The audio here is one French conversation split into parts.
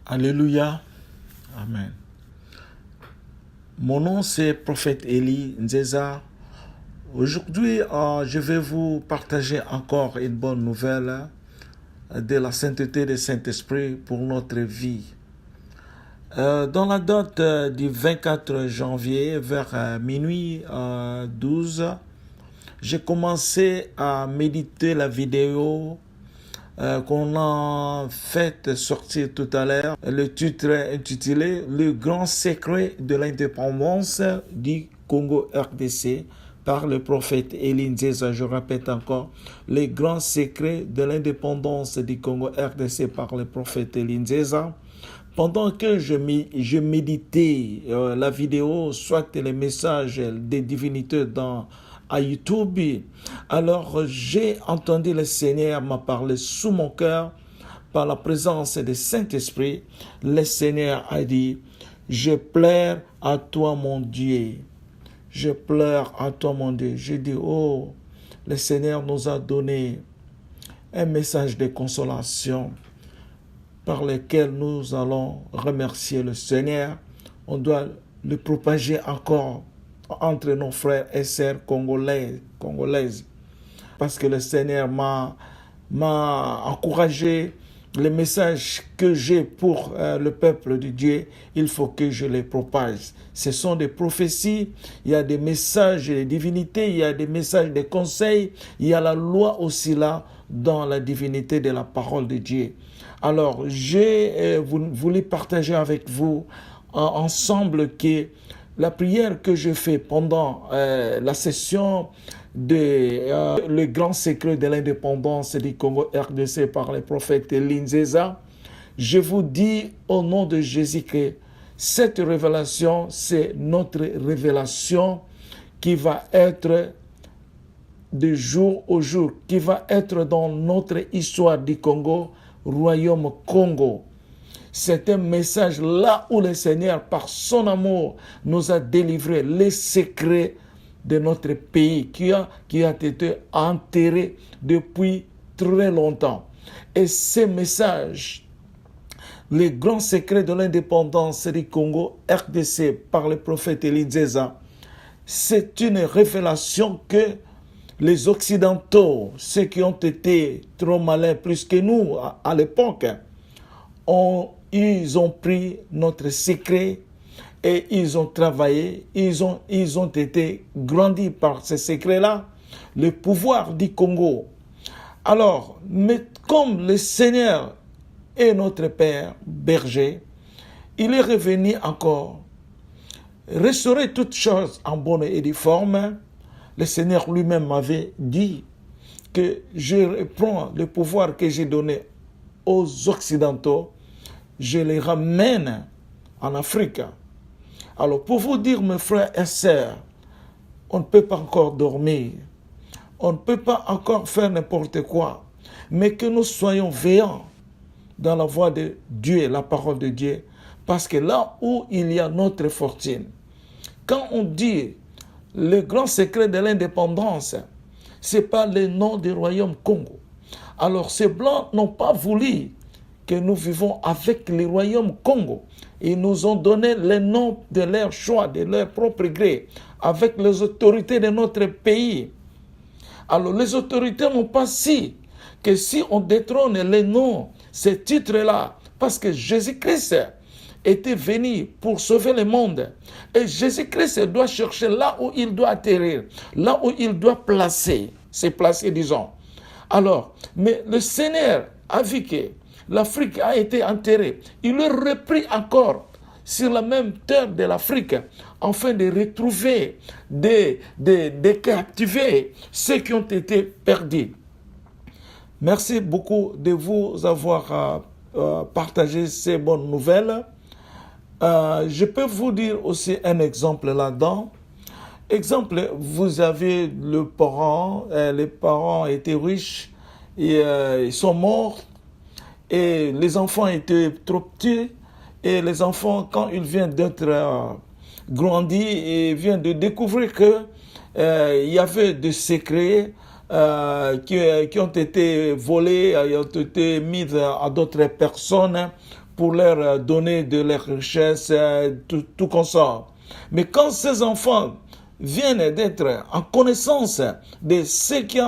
Alléluia. Amen. Mon nom c'est Prophète Eli Nzeza. Aujourd'hui, je vais vous partager encore une bonne nouvelle de la sainteté du Saint-Esprit pour notre vie. Dans la date du 24 janvier, vers minuit 12, j'ai commencé à méditer la vidéo qu'on a fait sortir tout à l'heure. Le titre est intitulé « Le grand secret de l'indépendance du Congo RDC » par le prophète Eli Nzeza. Je répète encore, « Le grand secret de l'indépendance du Congo RDC » par le prophète Eli Nzeza. Pendant que je méditais la vidéo, soit les messages des divinités à YouTube, alors j'ai entendu le Seigneur m'a parlé sous mon cœur par la présence du Saint-Esprit. Le Seigneur a dit, je pleure à toi mon Dieu. Je pleure à toi mon Dieu. J'ai dit, oh, le Seigneur nous a donné un message de consolation par lequel nous allons remercier le Seigneur. On doit le propager encore entre nos frères et sœurs congolaises. Parce que le Seigneur m'a encouragé. Les messages que j'ai pour le peuple de Dieu, il faut que je les propage. Ce sont des prophéties, il y a des messages de divinité, il y a des messages de conseils, il y a la loi aussi là dans la divinité de la parole de Dieu. Alors, j'ai voulu partager avec vous ensemble que la prière que je fais pendant la session de le grand secret de l'indépendance du Congo RDC par le prophète Eli Nzeza, je vous dis au nom de Jésus que cette révélation, c'est notre révélation qui va être de jour au jour, qui va être dans notre histoire du Congo, Royaume Congo. C'est un message là où le Seigneur, par son amour, nous a délivré les secrets de notre pays qui a été enterré depuis très longtemps. Et ces messages, les grands secrets de l'indépendance du Congo RDC par le prophète Eli Nzeza, c'est une révélation que les Occidentaux, ceux qui ont été trop malins plus que nous à l'époque, ils ont pris notre secret et ils ont travaillé, ils ont été grandis par ce secret-là, le pouvoir du Congo. Alors, mais comme le Seigneur est notre Père berger, il est revenu encore restaurer toutes choses en bonne et due forme. Le Seigneur lui-même m'avait dit que je reprends le pouvoir que j'ai donné aux Occidentaux, je les ramène en Afrique. Alors, pour vous dire, mes frères et sœurs, on ne peut pas encore dormir, on ne peut pas encore faire n'importe quoi, mais que nous soyons veillants dans la voie de Dieu, la parole de Dieu, parce que là où il y a notre fortune, quand on dit le grand secret de l'indépendance, ce n'est pas le nom du royaume Congo. Alors, ces Blancs n'ont pas voulu que nous vivons avec le royaume Congo. Ils nous ont donné le nom de leur choix, de leur propre gré, avec les autorités de notre pays. Alors, les autorités n'ont pas su que si on détrône les noms, ces titres-là, parce que Jésus-Christ était venu pour sauver le monde. Et Jésus-Christ doit chercher là où il doit atterrir, là où il doit se placer, disons. Alors, mais le Seigneur a vu que l'Afrique a été enterrée. Il est repris encore sur la même terre de l'Afrique afin de retrouver, de captiver ceux qui ont été perdus. Merci beaucoup de vous avoir partagé ces bonnes nouvelles. Je peux vous dire aussi un exemple là-dedans. Exemple, vous avez les parents étaient riches, et, ils sont morts, et les enfants étaient trop petits, et les enfants, quand ils viennent d'être grandis, ils viennent de découvrir que il y avait des secrets qui ont été volés, ont été mis à d'autres personnes pour leur donner de leurs richesses, tout consort. Mais quand ces enfants viennent d'être en connaissance de ce qui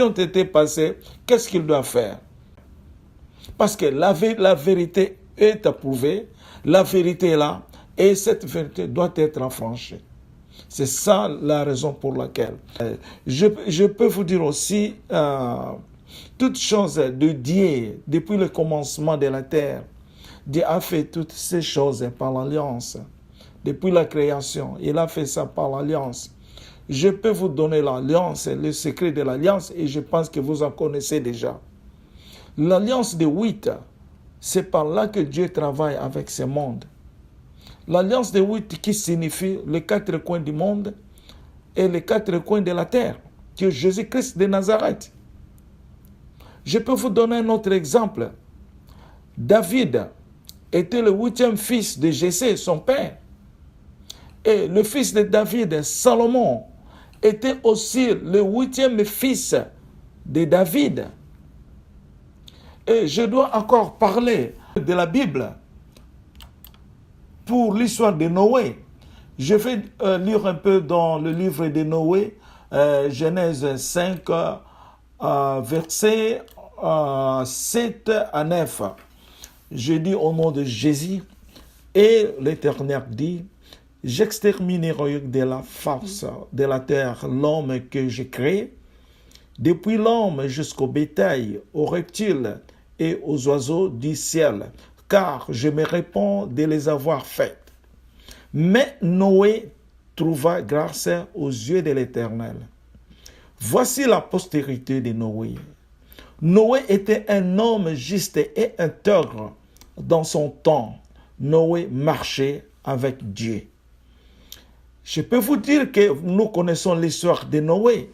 ont été passés, qu'est-ce qu'ils doivent faire? Parce que la vérité est approuvée, la vérité est là, et cette vérité doit être affranchie. C'est ça la raison pour laquelle. Je peux vous dire aussi, toute chose de Dieu, depuis le commencement de la terre, Dieu a fait toutes ces choses par l'alliance. Depuis la création, il a fait ça par l'alliance. Je peux vous donner l'alliance, le secret de l'alliance, et je pense que vous en connaissez déjà. L'alliance de 8, c'est par là que Dieu travaille avec ce monde. L'alliance de 8 qui signifie les 4 coins du monde et les 4 coins de la terre, qui est Jésus-Christ de Nazareth. Je peux vous donner un autre exemple. David était le 8e fils de Jessé, son père. Et le fils de David, Salomon, était aussi le 8e fils de David. Et je dois encore parler de la Bible pour l'histoire de Noé. Je vais lire un peu dans le livre de Noé, Genèse 5, versets 7 à 9. Je dis au nom de Jésus, et l'Éternel dit, j'exterminerai de la face de la terre l'homme que j'ai créé, depuis l'homme jusqu'au bétail, aux reptiles et aux oiseaux du ciel, car je me réponds de les avoir faites. Mais Noé trouva grâce aux yeux de l'Éternel. Voici la postérité de Noé. Noé était un homme juste et intègre dans son temps. Noé marchait avec Dieu. Je peux vous dire que nous connaissons l'histoire de Noé.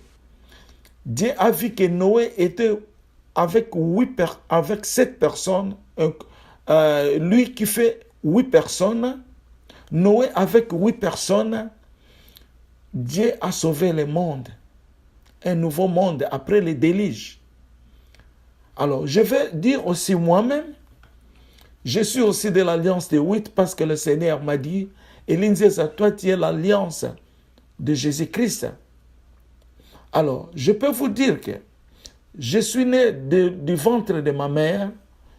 Dieu a vu que Noé était avec 7 personnes, lui qui fait 8 personnes, Noé avec 8 personnes, Dieu a sauvé le monde, un nouveau monde après le déluge. Alors, je vais dire aussi moi-même, je suis aussi de l'alliance des 8 parce que le Seigneur m'a dit, Élisée, à toi, tu es l'alliance de Jésus-Christ. Alors, je peux vous dire que je suis né du ventre de ma mère,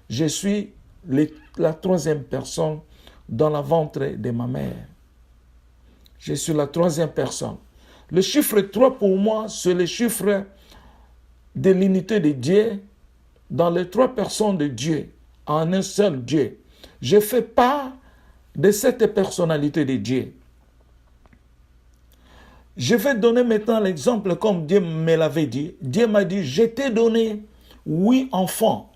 je suis la 3e personne dans le ventre de ma mère. Je suis la 3e personne. Le chiffre 3 pour moi, c'est le chiffre de l'unité de Dieu dans les 3 personnes de Dieu, en un seul Dieu. Je fais part de cette personnalité de Dieu. Je vais donner maintenant l'exemple comme Dieu me l'avait dit. Dieu m'a dit, je t'ai donné 8 enfants.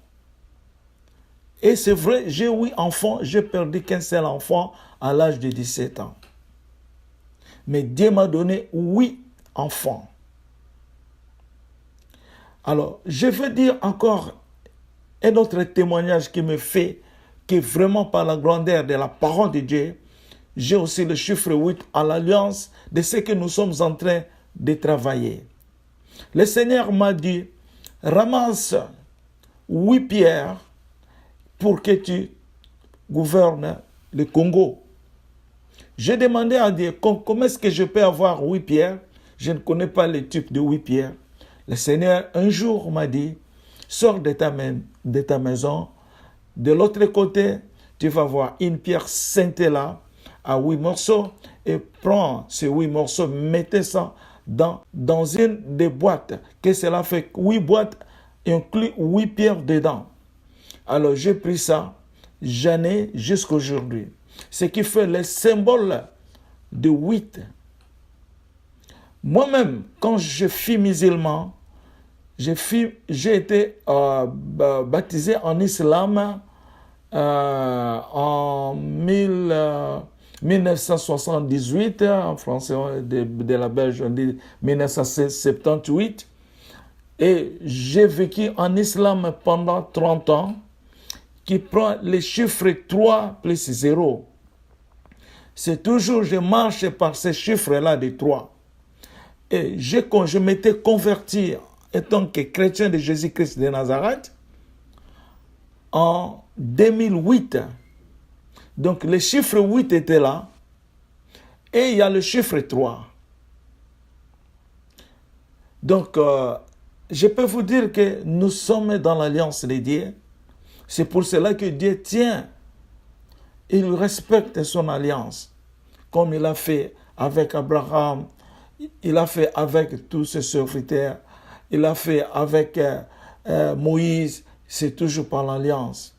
Et c'est vrai, j'ai 8 enfants, j'ai perdu qu'un seul enfant à l'âge de 17 ans. Mais Dieu m'a donné 8 enfants. Alors, je veux dire encore un autre témoignage qui me fait que vraiment par la grandeur de la parole de Dieu, j'ai aussi le chiffre 8 à l'alliance de ce que nous sommes en train de travailler. Le Seigneur m'a dit, ramasse 8 pierres pour que tu gouvernes le Congo. J'ai demandé à Dieu, comment est-ce que je peux avoir 8 pierres? Je ne connais pas le type de 8 pierres. Le Seigneur, un jour, m'a dit, sors de ta maison, de l'autre côté, tu vas voir une pierre scintillante là, à 8 morceaux, et prends ces 8 morceaux, mettez ça dans une des boîtes, que cela fait 8 boîtes, et inclut 8 pierres dedans. Alors j'ai pris ça, j'en ai jusqu'à aujourd'hui. Ce qui fait le symbole de 8. Moi-même, quand je fus musulman, j'ai été baptisé en islam en 1978, en français de la Belge on dit 1978, et j'ai vécu en islam pendant 30 ans, qui prend les chiffres 3 plus 0. C'est toujours, je marche par ces chiffres-là de 3. Et quand je m'étais converti en tant que chrétien de Jésus-Christ de Nazareth, en 2008. Donc le chiffre 8 était là et il y a le chiffre 3. Donc je peux vous dire que nous sommes dans l'alliance de Dieu. C'est pour cela que Dieu tient, il respecte son alliance, comme il a fait avec Abraham, il a fait avec tous ses serviteurs, il a fait avec Moïse, c'est toujours par l'alliance.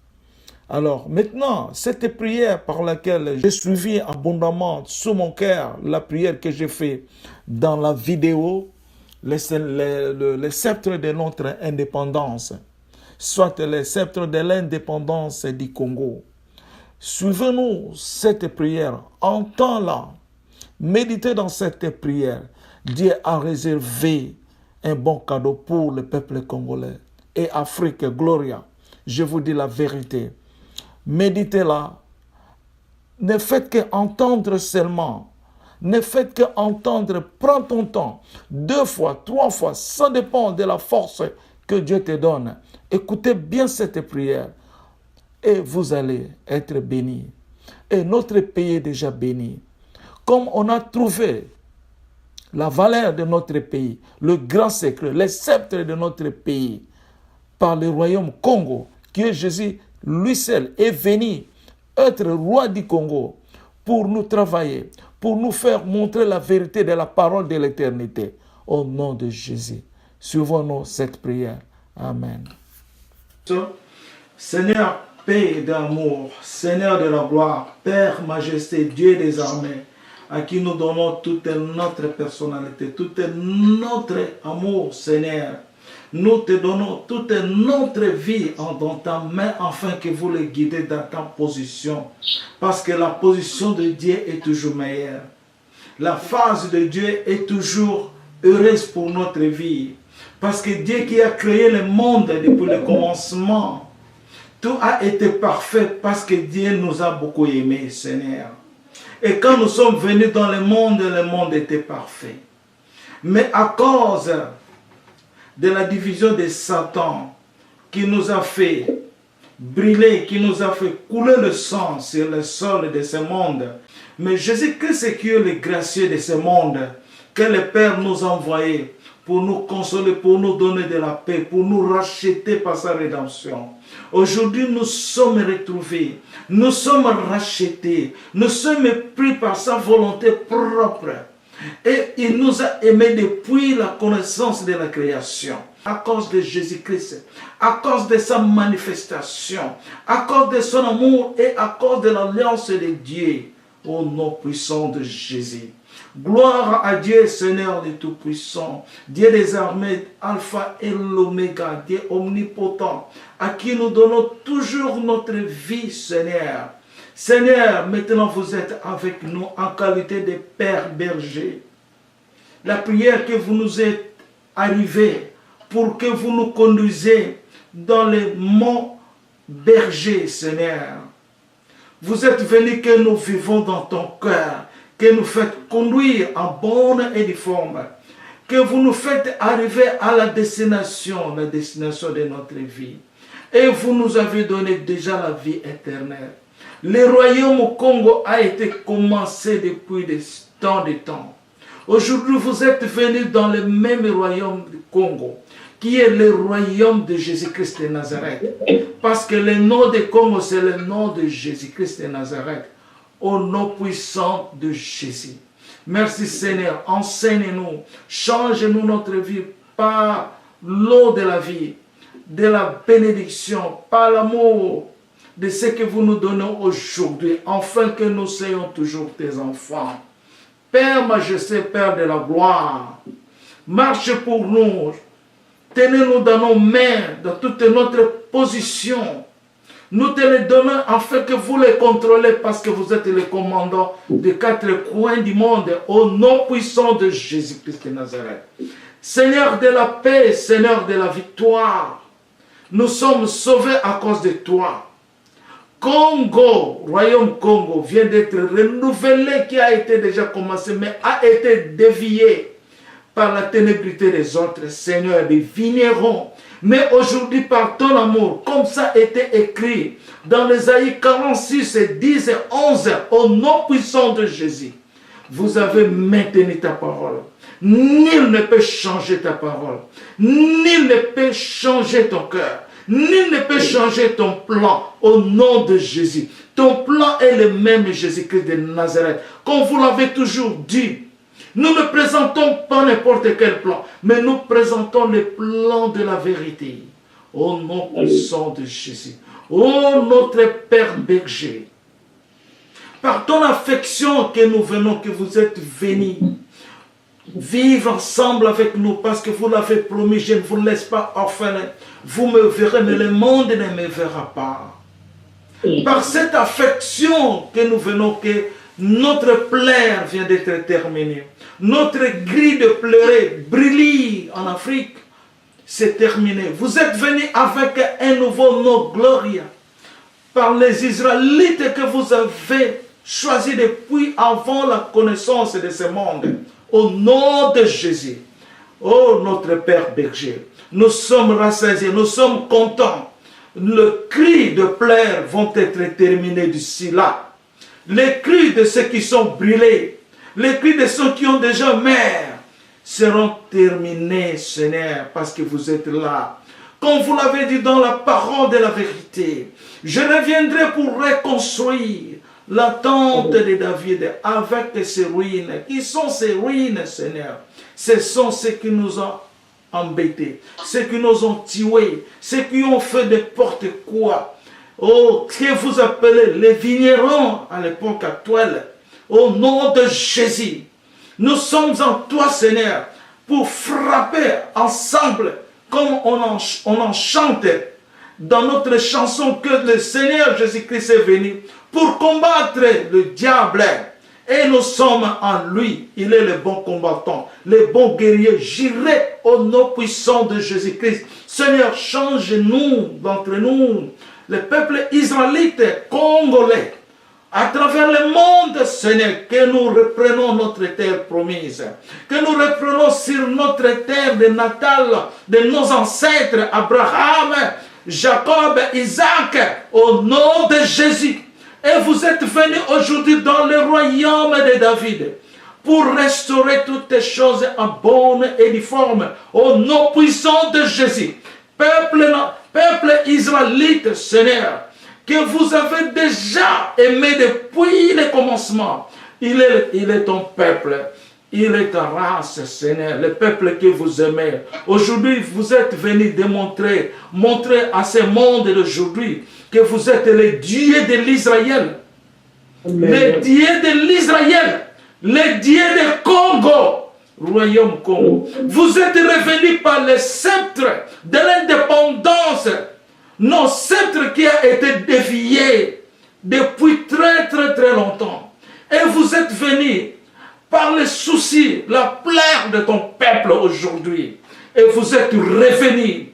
Alors maintenant, cette prière par laquelle j'ai suivi abondamment sous mon cœur, la prière que j'ai faite dans la vidéo, les sceptres de notre indépendance, soit les sceptres de l'indépendance du Congo. Suivez-nous cette prière, entends-la, méditez dans cette prière. Dieu a réservé un bon cadeau pour le peuple congolais et Afrique, Gloria. Je vous dis la vérité. Méditez-la. Ne faites qu'entendre seulement. Ne faites qu'entendre. Prends ton temps. 2 fois, 3 fois. Ça dépend de la force que Dieu te donne. Écoutez bien cette prière. Et vous allez être bénis. Et notre pays est déjà béni. Comme on a trouvé la valeur de notre pays, le grand secret, les sceptres de notre pays, par le royaume Congo, qui est Jésus, lui seul, est venu être roi du Congo pour nous travailler, pour nous faire montrer la vérité de la parole de l'éternité. Au nom de Jésus, suivons-nous cette prière. Amen. Seigneur, paix et d'amour, Seigneur de la gloire, Père, majesté, Dieu des armées, à qui nous donnons toute notre personnalité, tout notre amour, Seigneur. Nous te donnons toute notre vie dans ta main afin que vous le guidez dans ta position. Parce que la position de Dieu est toujours meilleure. La phase de Dieu est toujours heureuse pour notre vie. Parce que Dieu qui a créé le monde depuis le commencement, tout a été parfait parce que Dieu nous a beaucoup aimés, Seigneur. Et quand nous sommes venus dans le monde était parfait. Mais à cause de la division de Satan qui nous a fait brûler, qui nous a fait couler le sang sur le sol de ce monde. Mais Jésus-Christ qui est le gracieux de ce monde, que le Père nous a envoyé pour nous consoler, pour nous donner de la paix, pour nous racheter par sa rédemption. Aujourd'hui, nous sommes retrouvés, nous sommes rachetés, nous sommes pris par sa volonté propre. Et il nous a aimés depuis la connaissance de la création. À cause de Jésus-Christ, à cause de sa manifestation, à cause de son amour et à cause de l'alliance de Dieu. Au nom puissant de Jésus. Gloire à Dieu, Seigneur de Tout-Puissant, Dieu des armées, Alpha et l'Oméga, Dieu omnipotent, à qui nous donnons toujours notre vie, Seigneur. Seigneur, maintenant vous êtes avec nous en qualité de Père berger. La prière que vous nous êtes arrivée pour que vous nous conduisez dans les monts bergers, Seigneur. Vous êtes venus que nous vivons dans ton cœur, que nous faites conduire en bonne et due forme, que vous nous faites arriver à la destination de notre vie. Et vous nous avez donné déjà la vie éternelle. Le royaume au Congo a été commencé depuis des temps de temps. Aujourd'hui, vous êtes venus dans le même royaume du Congo, qui est le royaume de Jésus-Christ de Nazareth. Parce que le nom de Congo, c'est le nom de Jésus-Christ de Nazareth. Au nom puissant de Jésus. Merci Seigneur, enseigne-nous, change-nous notre vie par l'eau de la vie, de la bénédiction, par l'amour de ce que vous nous donnez aujourd'hui, afin que nous soyons toujours tes enfants. Père majesté, Père de la gloire, marche pour nous, tenez-nous dans nos mains, dans toute notre position. Nous te les donnons afin que vous les contrôlez parce que vous êtes le commandant des 4 coins du monde au nom puissant de Jésus-Christ de Nazareth. Seigneur de la paix, Seigneur de la victoire, nous sommes sauvés à cause de toi. Congo, royaume Congo, vient d'être renouvelé, qui a été déjà commencé, mais a été dévié par la ténébrité des autres. Seigneur, des vignerons, Mais aujourd'hui, par ton amour, comme ça a été écrit dans l'Ésaïe 46, 10 et 11, au nom puissant de Jésus, vous avez maintenu ta parole. Nul ne peut changer ta parole. Nul ne peut changer ton cœur. Nul ne peut changer ton plan au nom de Jésus. Ton plan est le même, Jésus-Christ de Nazareth. Comme vous l'avez toujours dit, nous ne présentons pas n'importe quel plan, mais nous présentons le plan de la vérité. Au nom puissant de Jésus. Ô notre Père berger, par ton affection que nous venons, que vous êtes venus vivre ensemble avec nous, parce que vous l'avez promis, je ne vous laisse pas orphelin. Vous me verrez, mais le monde ne me verra pas. Par cette affection que nous venons, que notre plaire vient d'être terminée. Notre cri de pleurer, briller en Afrique, c'est terminé. Vous êtes venus avec un nouveau nom, Gloria, par les Israélites que vous avez choisis depuis avant la connaissance de ce monde. Au nom de Jésus, oh notre Père berger, nous sommes rassasiés, nous sommes contents. Le cri de plaire vont être terminés d'ici là. Les cris de ceux qui sont brûlés, les cris de ceux qui ont déjà mère seront terminés, Seigneur, parce que vous êtes là. Comme vous l'avez dit dans la parole de la vérité, je reviendrai pour reconstruire la tente de David avec ses ruines. Qui sont ces ruines, Seigneur? Ce sont ceux qui nous ont embêtés, ceux qui nous ont tués, ceux qui ont fait n'importe quoi. Oh, que vous appelez les vignerons à l'époque actuelle. Au nom de Jésus, nous sommes en toi, Seigneur, pour frapper ensemble, comme on en chante dans notre chanson, que le Seigneur Jésus-Christ est venu pour combattre le diable. Et nous sommes en lui. Il est le bon combattant, le bon guerrier. J'irai au nom puissant de Jésus-Christ. Seigneur, change-nous d'entre nous, le peuple israélite, congolais, à travers le monde, Seigneur, que nous reprenons notre terre promise, que nous reprenons sur notre terre de natal de nos ancêtres, Abraham, Jacob, Isaac, au nom de Jésus. Et vous êtes venus aujourd'hui dans le royaume de David pour restaurer toutes les choses en bonne et uniforme, au nom puissant de Jésus. Peuple israélite, Seigneur, que vous avez déjà aimé depuis le commencement. Il est ton peuple. Il est ta race, Seigneur, le peuple que vous aimez. Aujourd'hui, vous êtes venus montrer à ce monde d'aujourd'hui que vous êtes les dieux de l'Israël. Les dieux de l'Israël. Les dieux du Congo. Royaume Congo. Vous êtes revenus par le sceptre de l'indépendance. Nos sceptres qui a été dévié depuis très longtemps. Et vous êtes venus par les soucis, la plaie de ton peuple aujourd'hui. Et vous êtes revenus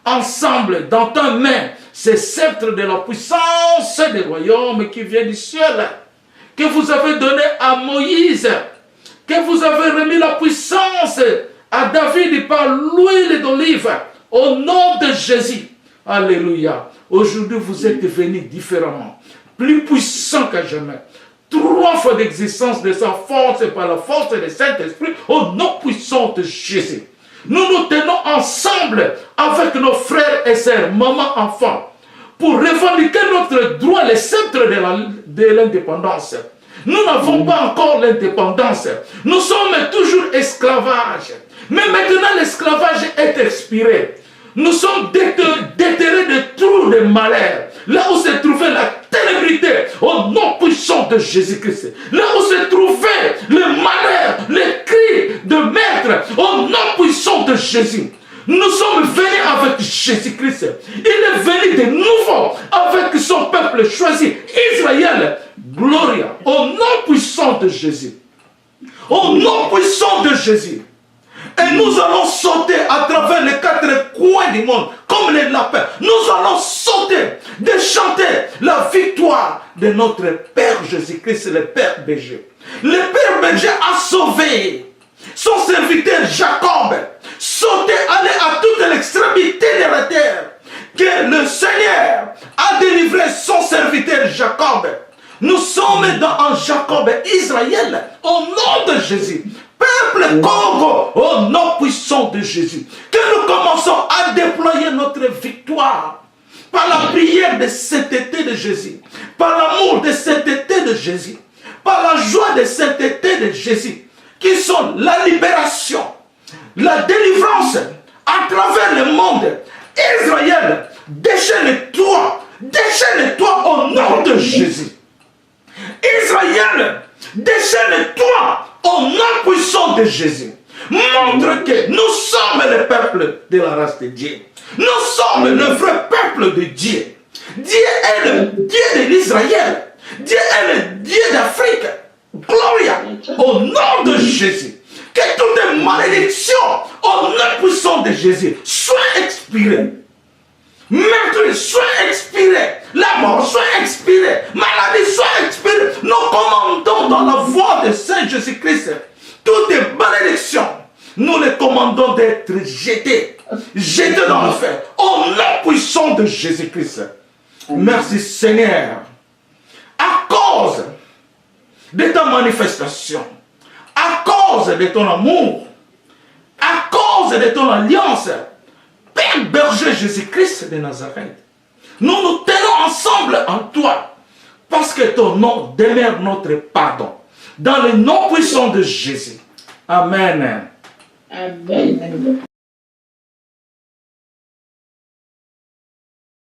ensemble dans ta main, ces sceptres de la puissance des royaumes qui vient du ciel, que vous avez donné à Moïse, que vous avez remis la puissance à David par l'huile d'olive, au nom de Jésus. Alléluia. Aujourd'hui, vous êtes venus différemment, plus puissants que jamais. 3 fois d'existence de sa force et par la force du Saint-Esprit, au nom puissant de Jésus. Nous nous tenons ensemble avec nos frères et sœurs, maman, enfants, pour revendiquer notre droit, le sceptre de l'indépendance. Nous n'avons pas encore l'indépendance. Nous sommes toujours esclavages. Mais maintenant, l'esclavage est expiré. Nous sommes déterrés de tous les malheurs. Là où se trouvait la ténébrité, au nom puissant de Jésus-Christ. Là où se trouvait le malheur, les cris de maître, au nom puissant de Jésus. Nous sommes venus avec Jésus-Christ. Il est venu de nouveau avec son peuple choisi, Israël. Gloria, au nom puissant de Jésus. Au nom puissant de Jésus. Et nous allons sauter à travers les 4 coins du monde, comme les lapins. Nous allons sauter, de chanter la victoire de notre Père Jésus-Christ, le Père berger. Le Père berger a sauvé son serviteur Jacob, sauter, aller à toute l'extrémité de la terre, que le Seigneur a délivré son serviteur Jacob. Nous sommes en Jacob, Israël, au nom de Jésus. Peuple Congo, au nom puissant de Jésus. Que nous commençons à déployer notre victoire par la prière de cet été de Jésus, par l'amour de cet été de Jésus, par la joie de cet été de Jésus, qui sont la libération, la délivrance à travers le monde. Israël, déchaîne-toi au nom de Jésus. Israël, déchaîne-toi au nom puissant de Jésus. Montre que nous sommes le peuple de la race de Dieu. Nous sommes le vrai peuple de Dieu. Dieu est le Dieu de l'Israël. Dieu est le Dieu d'Afrique. Gloria au nom de Jésus. Que toute malédiction au nom puissant de Jésus soit expirée. Meurtre soit expiré, la mort soit expirée, maladie soit expirée. Nous commandons dans la voix de Saint Jésus-Christ toutes les malédictions. Nous les commandons d'être jetées, jetées dans le feu, au nom puissant de Jésus-Christ. Merci Seigneur. À cause de ta manifestation, à cause de ton amour, à cause de ton alliance, Père berger Jésus-Christ de Nazareth, nous nous tenons ensemble en toi, parce que ton nom demeure notre pardon. Dans le nom puissant de Jésus. Amen. Amen.